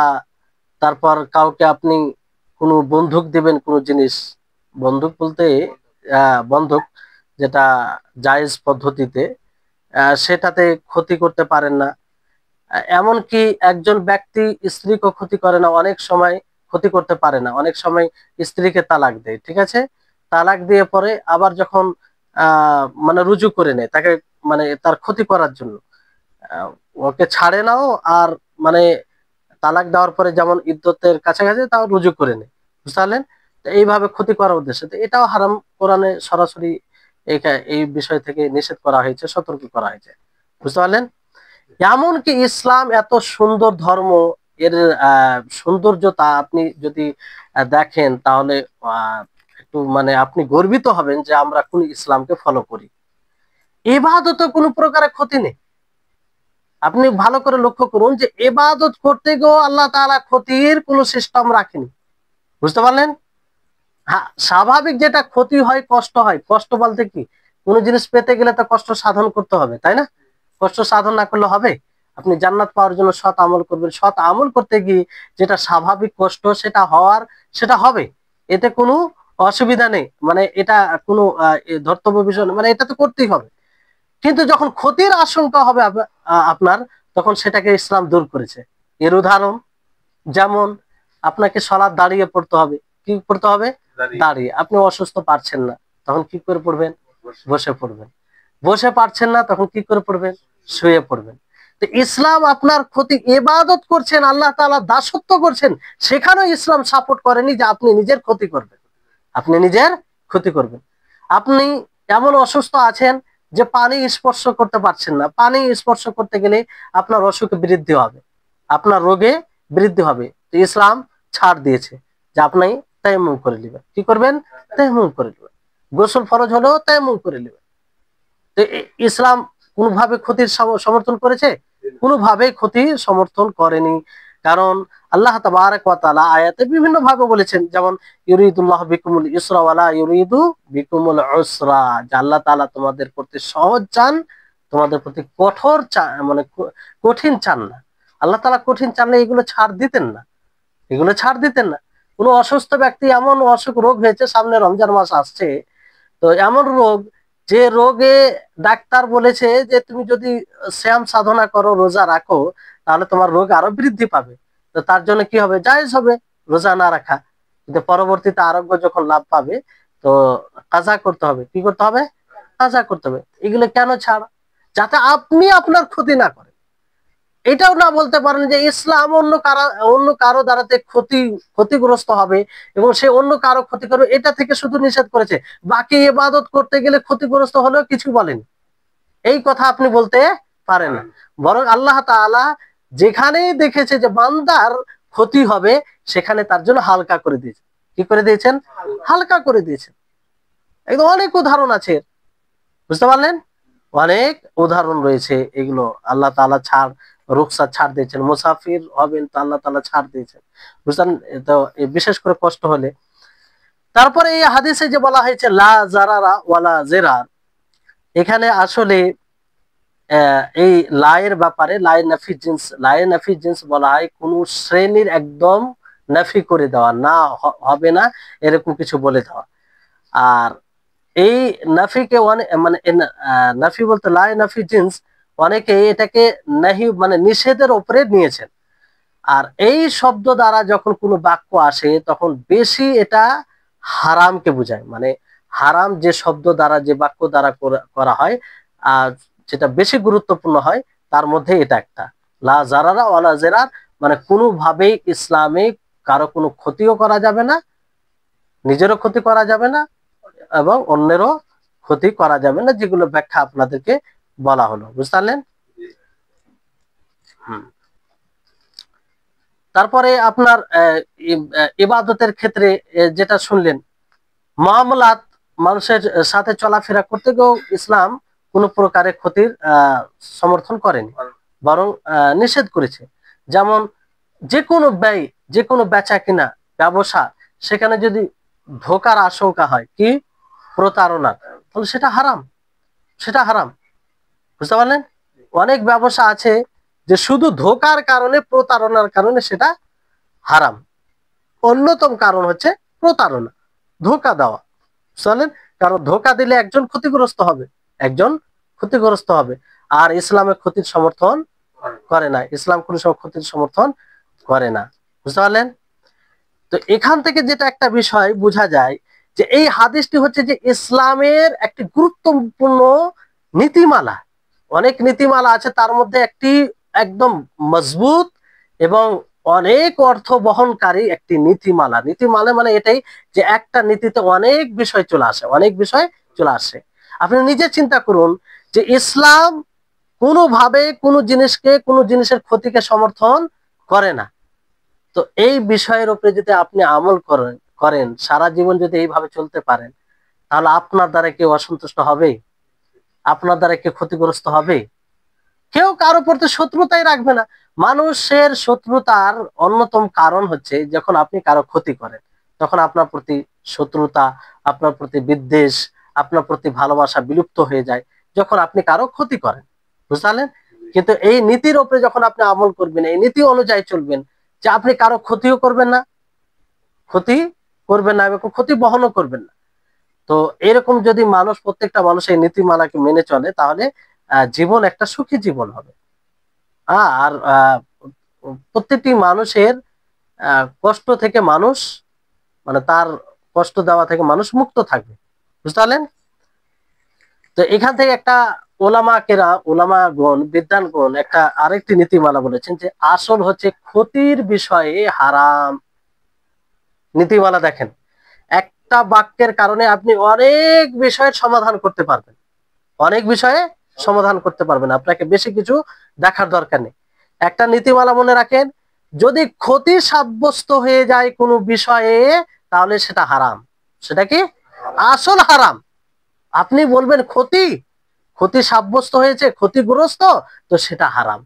তারপর কাউকে আপনি কোনো বন্দুক দিবেন, কোনো জিনিস, বন্দুক বলতে বন্দুক যেটা জায়েজ পদ্ধতিতে, সেটাতে ক্ষতি করতে পারেন না। এমনকি একজন ব্যক্তি স্ত্রীকে ক্ষতি করে না, অনেক সময় ক্ষতি করতে পারে না, অনেক সময় স্ত্রীকে তালাক দেয়, ঠিক আছে? তালাক দিয়ে পরে আবার যখন মানে রুজু করে নেয় তাকে, মানে তার ক্ষতি করার জন্য আহ, ওকে ছাড়ে নাও, আর মানে তালাক দেওয়ার পরে যেমন ইদ্যতের কাছাকাছি তাও রুজু করে নেয়, বুঝতে পারলেন? তো এইভাবে ক্ষতি করার উদ্দেশ্যে, তো এটাও হারাম, কোরআনে সরাসরি এই বিষয় থেকে নিষেধ করা হয়েছে, সতর্ক করা হয়েছে, বুঝতে পারলেন? এমনকি ইসলাম এত সুন্দর ধর্ম, এর সৌন্দর্যতা আপনি যদি দেখেন তাহলে আহ, একটু মানে আপনি গর্বিত হবেন যে আমরা কোন ইসলামকে ফলো করি। ইবাদতে কোনো প্রকারের ক্ষতি নেই। আপনি ভালো করে লক্ষ্য করুন যে ইবাদত করতে গিয়েও আল্লাহ তাআলা ক্ষতির কোনো সিস্টেম রাখেনি, বুঝতে পারলেন? হ্যাঁ, স্বাভাবিক যেটা ক্ষতি হয়, কষ্ট হয়, কষ্ট বলতে কি, কোনো জিনিস পেতে গেলে তো কষ্ট সাধন করতে হবে, তাই না? কষ্ট সাধন না করলে হবে? আপনি জান্নাত পাওয়ার জন্য সৎ আমল করবেন, সৎ আমল করতে গিয়ে যেটা স্বাভাবিক কষ্ট সেটা হওয়ার, সেটা হবে, এতে কোনো অসুবিধা নেই, মানে এটা কোনো ধর্তব্য বিষয় না, মানে এটা তো করতেই হবে। কিন্তু যখন ক্ষতির আশঙ্কা হবে আপনার, তখন সেটাকে ইসলাম দূর করেছে। এর উদাহরণ, যেমন আপনাকে সালাত দাঁড়িয়ে পড়তে হবে, কি পড়তে হবে? দাঁড়িয়ে। আপনি অসুস্থ পারছেন না, তখন কি করে পড়বেন? বসে পড়বেন। বসে পারছেন না, তখন কি করে পড়বেন? শুয়ে পড়বেন। তো ইসলাম আপনার ক্ষতি, ইবাদত করছেন, আল্লাহ তাআলা দাসত্ব করছেন, সেখানেও ইসলাম সাপোর্ট করেনি যে আপনি নিজের ক্ষতি করবেন, আপনি নিজের ক্ষতি করবেন। আপনি এমন অসুস্থ আছেন যে পানি স্পর্শ করতে পারছেন না, পানি স্পর্শ করতে গেলে আপনার অসুখ বৃদ্ধি হবে, আপনার রোগে বৃদ্ধি হবে। তো ইসলাম ছাড় দিয়েছে যে আপনি তায়াম্মুম করে নেবেন। কি করবেন? তায়াম্মুম করে নেবেন। গোসল ফরজ হলেও তায়াম্মুম করে নেবেন। তো ইসলাম কোনোভাবে ক্ষতির সমর্থন করেছে? কোনোভাবেই ক্ষতি সমর্থন করেনি। কারণ আল্লাহ তাবারক ওয়া তাআলা আয়াতে বিভিন্ন ভাবে বলেছেন, যেমন ইউরিদুল্লাহ বিকুমুল ইসরা ওয়ালা ইউরিদু বিকুমুল উসরা, যে আল্লাহ তাআলা তোমাদের প্রতি সহজ চান, তোমাদের প্রতি কঠোর মানে কঠিন চান না। আল্লাহ তাআলা কঠিন চান না, এগুলো ছাড় দিতেন না, এগুলো ছাড় দিতেন না। কোনো অসুস্থ ব্যক্তি, এমন অসুখ রোগ হয়েছে, সামনে রমজান মাস আসছে, তো এমন রোগ যে রোগে ডাক্তার বলেছে যে তুমি যদি শ্যাম সাধনা করো, রোজা রাখো, তাহলে তোমার রোগ আরো বৃদ্ধি পাবে। তো তার জন্য কি হবে? জায়েজ হবে রোজা না রাখা। কিন্তু পরবর্তীতে আরোগ্য যখন লাভ পাবে, তো কাজা করতে হবে। কি করতে হবে? কাজা করতে হবে। এগুলো কেন ছাড়? যাতে আপনি আপনার ক্ষতি না করেন। এটাও না বলতে পারেন যে ইসলাম অন্য কারো দ্বারাতে ক্ষতিগ্রস্ত হবে এবং সে অন্য কারো ক্ষতি করবে, এটা থেকে শুধু নিষেধ করেছে। বাকি ইবাদত করতে গেলে ক্ষতিগ্রস্ত হলেও কিছু বলেন, এই কথা আপনি বলতে পারেন না। বরং আল্লাহ তাআলা যেখানেই দেখেছে যে বান্দার ক্ষতি হবে, সেখানে তার জন্য হালকা করে দিয়েছেন। কি করে দিয়েছেন? হালকা করে দিয়েছেন। একদম অনেক উদাহরণ আছে, বুঝতে পারলেন? অনেক উদাহরণ রয়েছে। এগুলো আল্লাহ তাআলা রুখসাত ছাড় দিয়েছেন। মুসাফির হবেন তো আল্লাহ তাআলা ছাড় দিয়েছেন, বুঝলেন? তো বিশেষ করে কষ্ট হলে। তারপরে এই হাদিসে যে বলা হয়েছে লা জারারা ওয়ালা জিরার, এখানে আসলে এই লায়ের ব্যাপারে লায়ে নাফি জিন্স বলা হয় কোন শ্রেণীর একদম নাফি করে দেওয়া, না হবে না এরকম কিছু বলে দেওয়া। আর এই নাফিকে মানে নাফি বলতে লাই নাফি জিন্স, অনেকে এটাকে নাহি মানে নিষেধের উপরে নিয়েছেন। আর এই শব্দ দ্বারা যখন কোনো বাক্য আসে, তখন বেশি এটা হারামকে বোঝায়। মানে হারাম যে শব্দ দ্বারা, যে বাক্য দ্বারা করা হয়, আর যেটা বেশি গুরুত্বপূর্ণ হয়, তার মধ্যে এটা একটা। লা জারারা ওয়ালা জেরার, মানে কোনোভাবেই ইসলামে কারো কোনো ক্ষতিও করা যাবে না, নিজেরও ক্ষতি করা যাবে না এবং অন্যেরও ক্ষতি করা যাবে না, যেগুলো ব্যাখ্যা আপনাদেরকে বলা হলো, বুঝতে পারলেন? তারপরে আপনার ইবাদতের ক্ষেত্রে যেটা শুনলেন, মুআমালাত, মানুষের সাথে চলাফেরা করতে গিয়েও ইসলাম কোন প্রকারের ক্ষতির সমর্থন করেনি, বরং নিষেধ করেছে। যেমন যে কোনো ব্যয়, যে কোনো বেচা কিনা, ব্যবসা, সেখানে যদি ধোকার আশঙ্কা হয়, কি প্রতারণা, তাহলে সেটা হারাম, সেটা হারাম, বুঝতে পারলেন? অনেক ব্যবসা আছে যে শুধু ধোকার কারণে, প্রতারণার কারণে সেটা হারাম। অন্যতম কারণ হচ্ছে প্রতারণা, ধোকা দেওয়া, বুঝলেন? কারণ ধোকা দিলে একজন ক্ষতিগ্রস্ত হবে, একজন ক্ষতিগ্রস্ত হবে। আর ইসলামে ক্ষতির সমর্থন করে না, ইসলাম কোন সময় ক্ষতির সমর্থন করে না, বুঝতে পারলেন? তো এখান থেকে যেটা একটা বিষয় বোঝা যায়, যে এই হাদিসটি হচ্ছে যে ইসলামের একটি গুরুত্বপূর্ণ নীতিমালা। অনেক নীতিমালা আছে, তার মধ্যে একটি একদম মজবুত এবং অনেক অর্থ বহনকারী একটি নীতিমালা। নীতিমালা মানে এটাই যে একটা নীতিতে অনেক বিষয় চলে আসে, অনেক বিষয় চলে আসে। আপনি নিজে চিন্তা করুন যে ইসলাম কোনোভাবে কোনো জিনিসকে, কোনো জিনিসের ক্ষতিকে সমর্থন করে না। তো এই বিষয়ের উপরে যদি আপনি আমল করেন, সারা জীবন যদি এইভাবে চলতে পারেন, তাহলে আপনার দ্বারা কেউ অসন্তুষ্ট হবে? আপনার দ্বারা কেউ ক্ষতিগ্রস্ত হবে? কেউ কারো প্রতি শত্রুতাই রাখবে না। মানুষের শত্রুতার অন্যতম কারণ হচ্ছে যখন আপনি কারো ক্ষতি করেন, তখন আপনার প্রতি শত্রুতা, আপনার প্রতি বিদ্বেষ, আপনার প্রতি ভালোবাসা বিলুপ্ত হয়ে যায় যখন আপনি কারো ক্ষতি করেন, বুঝলেন? কিন্তু এই নীতির উপরে যখন আপনি আমল করবেন, এই নীতি অনুযায়ী চলবেন, যে আপনি কারো ক্ষতিও করবেন না, ক্ষতি করবেন না এবং ক্ষতি বহনও করবেন না। তো এরকম যদি প্রত্যেকটা মানুষ এই নীতিমালাকে মেনে চলে, তাহলে জীবন একটা সুখী জীবন হবে। আর প্রত্যেকটি মানুষের কষ্ট থেকে মানুষ, মানে তার কষ্ট দেওয়া থেকে মানুষ মুক্ত থাকবে, বুঝতে পারলেন? তো এখান থেকে একটা ওলামাগণ, বিদ্বানগণ একটা আরেকটি নীতিমালা বলেছেন, যে আসল হচ্ছে ক্ষতির বিষয়ে হারাম। নীতিমালা দেখেন, একটা বাক্যের কারণে আপনি অনেক বিষয়ের সমাধান করতে পারবেন, অনেক বিষয়ে সমাধান করতে পারবেন, আপনাকে বেশি কিছু দেখার দরকার নেই। একটা নীতিমালা মনে রাখেন, যদি ক্ষতি সাব্যস্ত হয়ে যায় কোনো বিষয়ে, তাহলে সেটা হারাম। সেটা কি আসল হারাম। আপনি বলবেন ক্ষতি, ক্ষতি সাব্যস্ত হয়েছে, ক্ষতিগ্রস্ত, তো সেটা হারাম।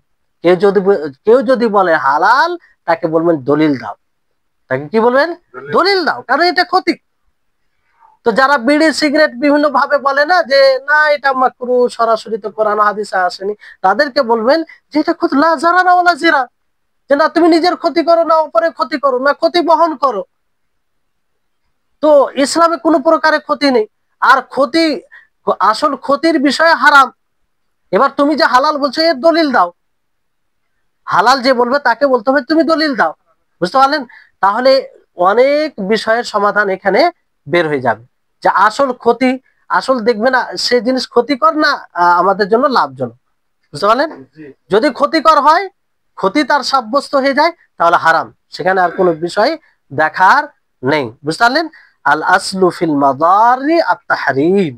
কেউ যদি বলে হালাল, তাকে বলবেন দলিল দাও। তাকে কি বলবেন? দলিল দাও, কারণ এটা ক্ষতি। তো যারা বিড়ি সিগারেট বিভিন্ন ভাবে বলে না যে না এটা মাকরু, সরাসরি তো কোরআন হাদিসে আসেনি, তাদেরকে বলবেন যে এটা ক্ষতি, লা জারারা ওয়ালা জিরা, যে না তুমি নিজের ক্ষতি করো না উপরে ক্ষতি করো না, ক্ষতি বহন করো। তো ইসলামে কোনো প্রকারের ক্ষতি নেই। আর ক্ষতি, আসল ক্ষতির বিষয়ে হারাম। এবার তুমি যে হালাল বলছো এর দলিল দাও। হালাল যে বলবে তাকে বলতে হবে তুমি দলিল দাও। বুঝতে পারলেন? তাহলে অনেক বিষয়ের সমাধান এখানে বের হয়ে যাবে। যে আসল ক্ষতি, আসল দেখবে না সে জিনিস ক্ষতিকর না আমাদের জন্য লাভজনক। বুঝতে পারলেন? যদি ক্ষতিকর হয়, ক্ষতি তার সাব্যস্ত হয়ে যায়, তাহলে হারাম, সেখানে আর কোনো বিষয় দেখার নেই। বুঝতে পারলেন? আল আসলু ফিল মাদারি আত তাহরিম,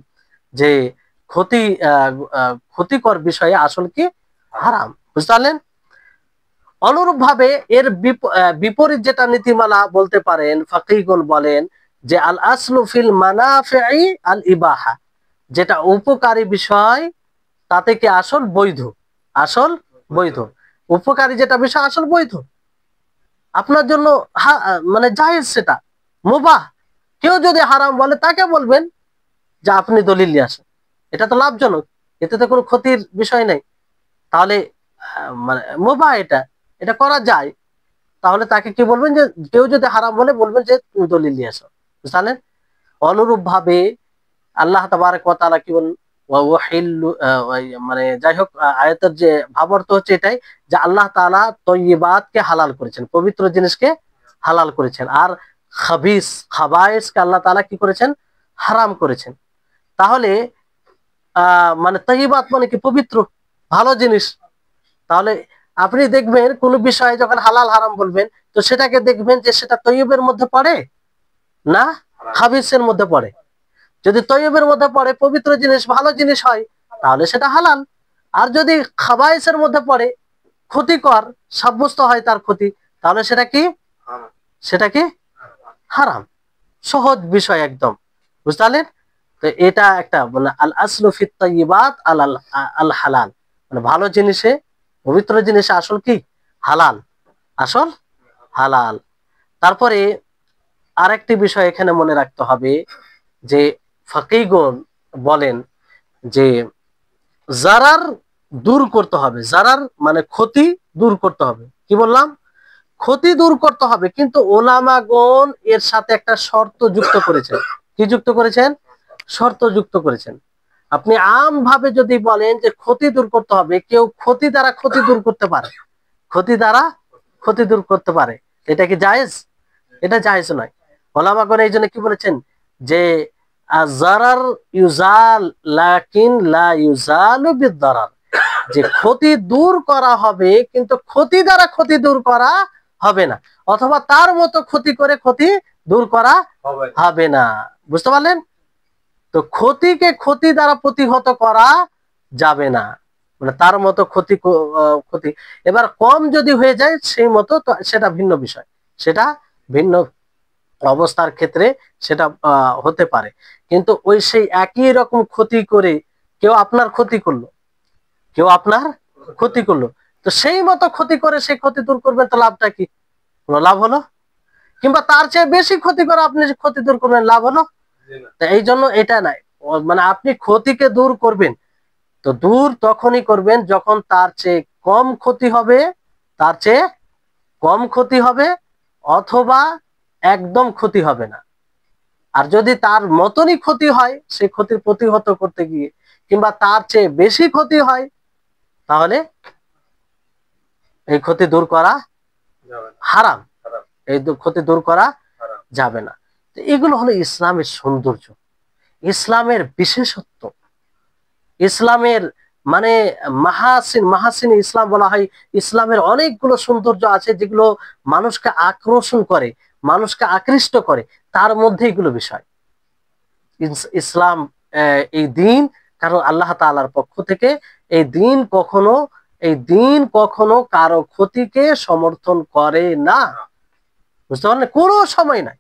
যে ক্ষতি ক্ষতিকর বিষয়ে আসল কি হারাম। বুঝতে পারলেন? অনুরূপ ভাবে এর বিপরীত যেটা নীতিমালা বলতে পারেন, ফাকিহগণ বলেন যে আল আসলু ফিল মানাফিই আল ইবাহা, যেটা উপকারী বিষয় তাতে কি আসল বৈধ, আসল বৈধ। উপকারী যেটা বিষয় আসল বৈধ, আপনার জন্য মানে জায়েজ, সেটা মুবাহ। কেউ যদি হারাম বলে তাকে বলবেন যে আপনি দলিল নিয়ে আসেন, এটা তো লাভজনক, এতে তো কোনো ক্ষতির বিষয় নেই, তাহলে মানে মুবাহ, এটা এটা করা যায়। তাহলে তাকে কি বলবেন, যে কেউ যদি হারাম বলে বলবেন যে তুমি দলিল নিয়ে আসো। বুঝলেন? অনুরূপ ভাবে আল্লাহ তাবারক ওয়া তাআলা কি বলেন, মানে যাই হোক, আয়াতের যে ভাবার্থ হচ্ছে এটাই, যে আল্লাহ তাআলা তয়্যিবাতকে হালাল করেছেন, পবিত্র জিনিসকে হালাল করেছেন, আর খাবায়েসকে আল্লাহ তাআলা কি করেছেন, হারাম করেছেন। তাহলে মানে তয়্যিবাত মানে কি পবিত্র, ভালো জিনিস। তাহলে আপনি দেখবেন কোন বিষয়ে যখন হালাল হারাম বলবেন, তো সেটাকে দেখবেন যে সেটা তয়্যিবের মধ্যে পড়ে না খাবিসের মধ্যে পড়ে। যদি তয়্যিবের মধ্যে পড়ে, পবিত্র জিনিস, ভালো জিনিস হয়, তাহলে সেটা হালাল। আর যদি খাবাইসের মধ্যে পড়ে, ক্ষতিকর সাব্যস্ত হয় তার ক্ষতি, তাহলে সেটা কি, সেটা কি হারাম। সহজ বিষয় একদম। বুঝতে পারলেন? তো এটা একটা মানে আল আসলু ফিত তাইয়্যিবাত আল হালাল, মানে ভালো জিনিসে, পবিত্র জিনিসে আসল কি হালাল, আসল হালাল। তারপরে আরেকটি বিষয় এখানে মনে রাখতে হবে, যে ফাকিহগণ বলেন যে জারার দূর করতে হবে, জারার মানে ক্ষতি দূর করতে হবে। কি বললাম? ক্ষতি দূর করতে হবে, কিন্তু ওলামাগণ এর সাথে একটা শর্ত যুক্ত করেছেন। কি যুক্ত করেছেন? শর্ত যুক্ত করেছেন। আপনি আম ভাবে যদি বলেন যে ক্ষতি দূর করতে হবে, কেউ ক্ষতি দ্বারা ক্ষতি দূর করতে পারে, ক্ষতি দ্বারা ক্ষতি দূর করতে পারে, এটা কি জায়েজ? এটা জায়েজ নয়। ওলামাগণ এই জন্য কি বলেছেন, যে জারার ইউজাল লাকিন লা ইউজালু বিদ-দারার, যে ক্ষতি দূর করা হবে কিন্তু ক্ষতি দ্বারা ক্ষতি দূর করা হবে না, অথবা তার মতো ক্ষতি করে ক্ষতি দূর করা হবে না। বুঝতে পারলেন? তো ক্ষতিকে ক্ষতি দ্বারা প্রতিহত করা যাবে না, মানে তার মতো ক্ষতি। এবার কম যদি হয়ে যায় সেই মতো, তো সেটা ভিন্ন বিষয়, সেটা ভিন্ন অবস্থার ক্ষেত্রে সেটা হতে পারে। কিন্তু ওই সেই একই রকম ক্ষতি করে কেউ আপনার ক্ষতি করলো, কেউ আপনার ক্ষতি করলো, তো সেই মতো ক্ষতি করে সেই ক্ষতি দূর করবেন, তো লাভটা কি? কোনো লাভ হলো? কিংবা তার চেয়ে বেশি ক্ষতি করে আপনি যে ক্ষতি দূর করবেন, লাভ হলো? এই জন্য এটা নাই, মানে আপনি ক্ষতিকে দূর করবেন, তো দূর তখনই করবেন যখন তার চেয়ে কম ক্ষতি হবে, তার চেয়ে কম ক্ষতি হবে, অথবা একদম ক্ষতি হবে না। আর যদি তার মতনই ক্ষতি হয়, সেই ক্ষতির প্রতিহত করতে গিয়ে, কিংবা তার চেয়ে বেশি ক্ষতি হয়, তাহলে এই ক্ষতি দূর করা হারাম, এই ক্ষতি দূর করা যাবে না। তো এগুলো হলো ইসলামের সৌন্দর্য, ইসলামের বিশেষত্ব, ইসলামের মানে মাহাসিন ইসলাম বলা হয়। ইসলামের অনেকগুলো সৌন্দর্য আছে যেগুলো মানুষকে আকর্ষণ করে, মানুষকে আকৃষ্ট করে, তার মধ্যে এগুলো বিষয়। ইসলাম এই দিন, কারণ আল্লাহ তাআলার পক্ষ থেকে এই দিন কখনো কারো ক্ষতিকে সমর্থন করে না। বুঝতে পারলেন? কোনো সময় নাই।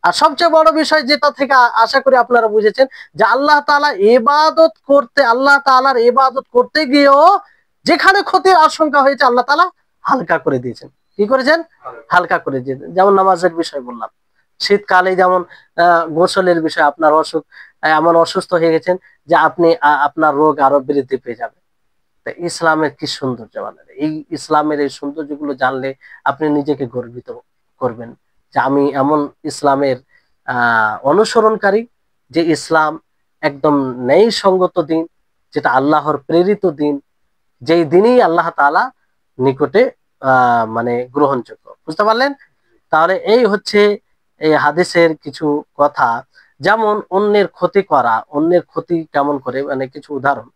আর সবচেয়ে বড় বিষয় যেটা থেকে আশা করি আপনারা বুঝেছেন যে আল্লাহ তাআলা ইবাদত করতে, আল্লাহ তাআলার ইবাদত করতে গিয়েও যেখানে ক্ষতির আশঙ্কা হয়েছে আল্লাহ তাআলা হালকা করে দিয়েছেন। কি করেছেন? হালকা করে দিয়েছেন। যেমন নামাজের বিষয় বললাম, শীতকালে যেমন গোসলের বিষয়, আপনার অসুখ, এমন অসুস্থ হয়ে গেছেন যে আপনি আপনার রোগ আরো বৃদ্ধি পেয়ে যাবে। ইসলামের কি সৌন্দর্য, মানে এই ইসলামের এই সৌন্দর্যগুলো জানলে আপনি নিজেকে গর্বিত করবেন যে আমি এমন ইসলামের অনুসরণকারী, যে ইসলাম একদম ন্যায় সঙ্গত দিন, যেটা আল্লাহর প্রেরিত দিন, যেই দিনই আল্লাহ তাআলা নিকটে মানে গ্রহণযোগ্য। বুঝতে পারলেন? তাহলে এই হচ্ছে এই হাদিসের কিছু কথা। যেমন অন্যের ক্ষতি করা, অন্যের ক্ষতি কেমন করে, মানে কিছু উদাহরণ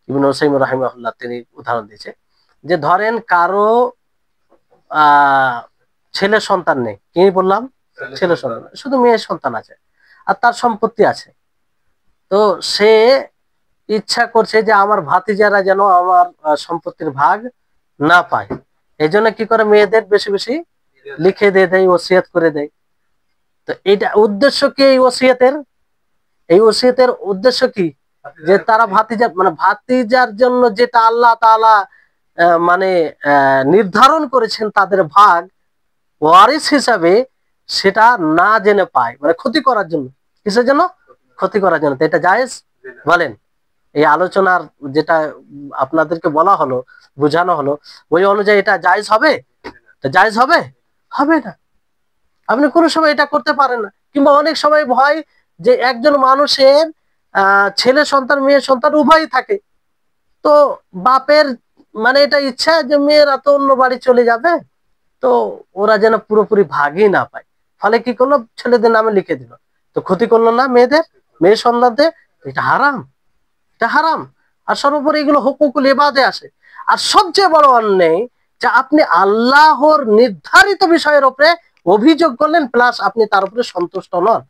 ইবনে উসাইম রাহিমাহুল্লাহ তিনি উদাহরণ দিয়েছে যে ধরেন কারো ছেলে সন্তান নেই, কি বললাম, ছেলে সন্তান, শুধু মেয়ে সন্তান আছে আর তার সম্পত্তি আছে। তো সে ইচ্ছা করছে যে আমার ভাতিজারা যেন আমার সম্পত্তির ভাগ না পায়, এই জন্য কি করে মেয়েদের বেশি বেশি লিখে দিয়ে দেয়, ওসিয়ত করে দেয়। তো এটা উদ্দেশ্য কি এই ওসিয়তের? এই ওসিয়তের উদ্দেশ্য কি? যে তারা ভাতিজা, মানে ভাতিজার জন্য যেটা আল্লাহ তাআলা মানে নির্ধারণ করেছেন তাদের ভাগ ওয়ারিস হিসাবে, সেটা না জেনে পায়, মানে ক্ষতি করার জন্য। কিসের জন্য? ক্ষতি করার জন্য। তো এটা জায়েজ? বলেন। এই আলোচনার যেটা আপনাদেরকে বলা হলো, বোঝানো হলো, ওই অনুযায়ী এটা জায়েজ হবে? জায়েজ হবে? হবে না। আপনি কোনো সময় এটা করতে পারেন না। কিংবা অনেক সময় ভয় যে একজন মানুষের ছেলে সন্তান মেয়ে সন্তান উভয়ই থাকে, তো বাপের মানে এটা ইচ্ছা যে মেয়েরা তো অন্য বাড়ি চলে যাবে, তো ওরা যেন পুরোপুরি ভাগই না পায়, ফলে কি করলো, ছেলেদের নামে লিখে দিল। তো ক্ষতি করলো না মেয়েদের, মেয়ে সন্তানদের? এটা হারাম, এটা হারাম। আর সর্বোপরি এগুলো হুকুকুল ইবাদে আসে। আর সবচেয়ে বড় অন্যায় যে আপনি আল্লাহর নির্ধারিত বিষয়ের উপরে অভিযোগ করলেন, প্লাস আপনি তার উপরে সন্তুষ্ট নন।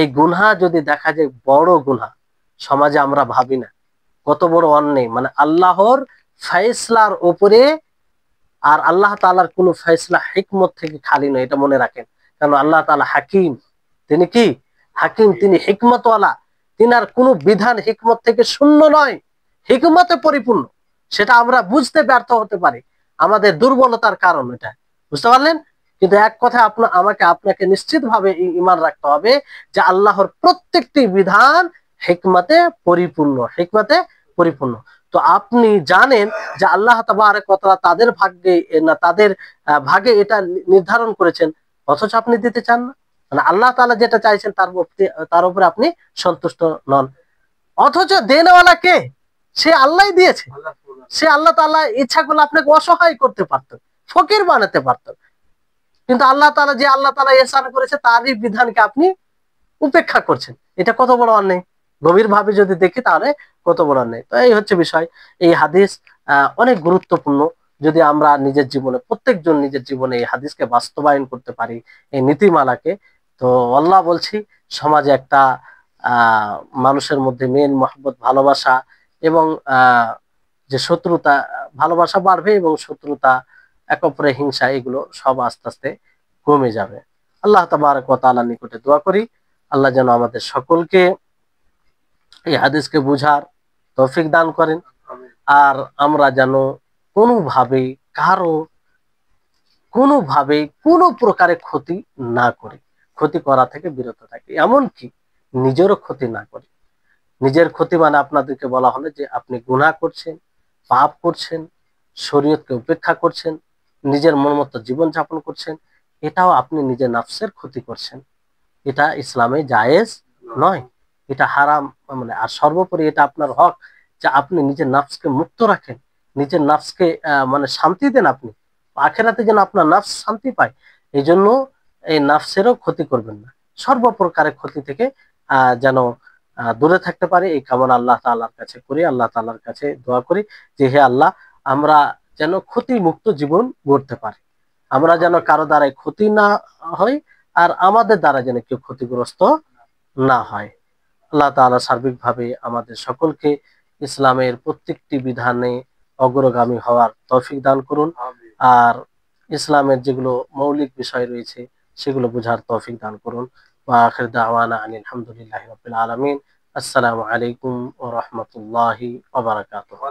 এই গুনাহ যদি দেখা যায় বড় গুনাহ, সমাজে আমরা ভাবি না কত বড় অন্যায়, মানে আল্লাহর ফয়সলার উপরে। আর আল্লাহ তাআলার কোন ফয়সলা হিকমত থেকে খালি নয়, এটা মনে রাখেন। কারণ আল্লাহ তাআলা হাকিম, তিনি কি হাকিম, তিনি হিকমতওয়ালা। তিনার কোনো বিধান হিকমত থেকে শূন্য নয়, হিকমতে পরিপূর্ণ। সেটা আমরা বুঝতে ব্যর্থ হতে পারি, আমাদের দুর্বলতার কারণ এটা। বুঝতে পারলেন? কিন্তু এক কথা আপনাকে নিশ্চিতভাবে ঈমান রাখতে হবে যে আল্লাহর প্রত্যেকটি বিধান হিকমতে পরিপূর্ণ, হিকমতে পরিপূর্ণ। তো আপনি জানেন যে আল্লাহ তাবারক ওয়া তাআলা তাদের ভাগ্যে না, তাদের ভাগে এটা নির্ধারণ করেছেন, অথচ আপনি দিতে চান না। মানে আল্লাহ তাআলা যেটা চাইছেন তার উপরে আপনি সন্তুষ্ট নন। অথচ দেনওয়ালা কে? সে আল্লাহই দিয়েছে। সে আল্লাহ তাআলা ইচ্ছা করলে আপনাকে অসহায় করতে পারতেন, ফকির বানাতে পারতেন। কিন্তু আল্লাহ তাআলা যে আল্লাহ তাআলা ইহসান করেছে তারই বিধানকে আপনি উপেক্ষা করছেন। এটা কত বড় অন্যায়, গভীর ভাবে যদি দেখি তাহলে কত বড় অন্যায়। তো এই হচ্ছে বিষয়। এই হাদিস অনেক গুরুত্বপূর্ণ। যদি আমরা নিজের জীবনে, প্রত্যেকজন নিজের জীবনে এই হাদিসকে বাস্তবায়ন করতে পারি, এই নীতিমালাকে, তো আল্লাহ বলছি সমাজে একটা মানুষের মধ্যে মেন মহব্বত, ভালোবাসা এবং যে শত্রুতা, ভালোবাসা বাড়বে এবং শত্রুতা, এক অপরের হিংসা, এগুলো সব আস্তে আস্তে কমে যাবে। আল্লাহ তাবারক ওয়া তাআলার নিকটে দোয়া করি আল্লাহ যেন আমাদের সকলকে এই হাদিসকে বুঝার তৌফিক দান করেন। আর আমরা যেন কোনোভাবে কারো কোনো প্রকারে ক্ষতি না করি, ক্ষতি করা থেকে বিরত থাকি, এমনকি নিজেরও ক্ষতি না করি। নিজের ক্ষতি মানে আপনাদেরকে বলা হলো যে আপনি গুনাহ করছেন, পাপ করছেন, শরীয়তকে উপেক্ষা করছেন, নিজের মন মতো জীবন যাপন করছেন, এটাও আপনি নিজের নফসের ক্ষতি করছেন। এটা ইসলামে জায়েজ নয়, এটা হারাম। মানে আর সর্বোপরি এটা আপনার হক যে আপনি নিজের নফসকে মুক্ত রাখেন, নিজের নফসকে মানে শান্তি দেন, আপনি আখেরাতে যেন আপনার নফস শান্তি পায়। এই জন্য এই নফসেরও ক্ষতি করবেন না, সর্বপ্রকারের ক্ষতি থেকে যেন দূরে থাকতে পারে, এই কামনা আল্লাহ তাআলার কাছে করি। আল্লাহ তাআলার কাছে দোয়া করি যে হে আল্লাহ, আমরা যেন ক্ষতি মুক্ত জীবন গড়তে পারি, আমরা যেন কারো দ্বারাই ক্ষতি না হয়, আর আমাদের দ্বারা যেন কেউ ক্ষতিগ্রস্ত না হয়। আল্লাহ তাআলা সার্বিকভাবে আমাদের সকলকে ইসলামের প্রত্যেকটি বিধানে অগ্রগামী হওয়ার তৌফিক দান করুন। আর ইসলামের যেগুলো মৌলিক বিষয় রয়েছে সেগুলো বোঝার তৌফিক দান করুন। ওয়া আখির দাওয়ানা আনিল হামদুলিল্লাহি রাব্বিল আলামিন। আসসালামু আলাইকুম ওয়া রাহমাতুল্লাহি ওয়া বারাকাতুহু।